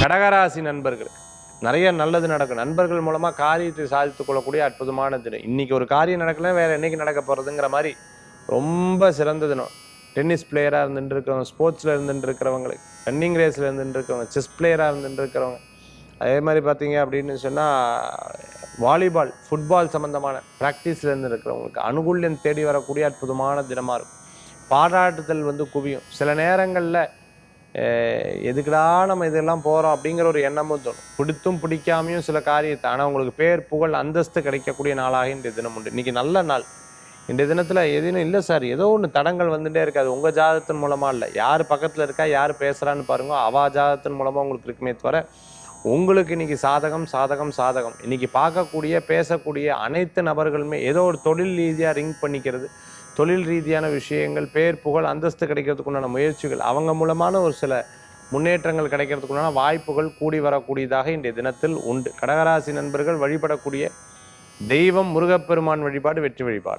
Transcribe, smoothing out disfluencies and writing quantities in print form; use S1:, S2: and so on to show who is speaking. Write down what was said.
S1: கடகராசி நண்பர்கள் நிறைய நல்லது நடக்கும். நண்பர்கள் மூலமா காரியத்தை சாதித்துக் கொள்ளக்கூடிய அற்புதமான தினம். இன்னைக்கு ஒரு காரியம் நடக்கல, வேற என்னைக்கு நடக்க போறதுங்கிற மாதிரி ரொம்ப சிறந்த தினம். டென்னிஸ் பிளேயராக இருந்துட்டு இருக்கிறவங்க, ஸ்போர்ட்ஸில் இருந்துட்டு இருக்கிறவங்களுக்கு, ரன்னிங் ரேஸில் இருந்துட்டு இருக்கிறவங்க, செஸ் பிளேயராக இருந்துட்டு இருக்கிறவங்க, அதே மாதிரி பார்த்தீங்க அப்படின்னு சொன்னால் வாலிபால் ஃபுட்பால் சம்மந்தமான ப்ராக்டிஸில் இருந்து இருக்கிறவங்களுக்கு அனுகூல்யம் தேடி வரக்கூடிய அற்புதமான தினமாக இருக்கும். பாராட்டுதல் குவியும். சில நேரங்களில் எதுக்குடா நம்ம இதெல்லாம் போகிறோம் அப்படிங்கிற ஒரு எண்ணமும் தோணும். பிடித்தும் பிடிக்காமையும் சில காரியத்தை, ஆனால் உங்களுக்கு பேர் புகழ் அந்தஸ்து கிடைக்கக்கூடிய நாளாக இன்றைய தினம் உண்டு. இன்றைக்கி நல்ல நாள். இன்றைய தினத்தில் எதுவும் இல்லை சார், ஏதோ ஒன்று தடங்கள் வந்துகிட்டே இருக்காது. உங்கள் ஜாதகத்தின் மூலமாக இல்லை, யார் பக்கத்தில் இருக்கா யார் பேசுகிறான்னு பாருங்க, அவா ஜாதகத்தின் மூலமாக உங்களுக்கு இருக்குமே தவிர உங்களுக்கு இன்றைக்கி சாதகம் சாதகம் சாதகம். இன்றைக்கி பார்க்கக்கூடிய பேசக்கூடிய அனைத்து நபர்களுமே ஏதோ ஒரு தொழில் ரீதியாக ரிங் பண்ணிக்கிறது, தொழில் ரீதியான விஷயங்கள், பேர் புகழ் அந்தஸ்து கிடைக்கிறதுக்குண்டான முயற்சிகள், அவங்க மூலமான ஒரு சில முன்னேற்றங்கள் கிடைக்கிறதுக்குண்டான வாய்ப்புகள் கூடி வரக்கூடியதாக இன்றைய தினத்தில் உண்டு. கடகராசி நண்பர்கள் வழிபடக்கூடிய தெய்வம் முருகப்பெருமான் வழிபாடு வெற்றி வழிபாடு.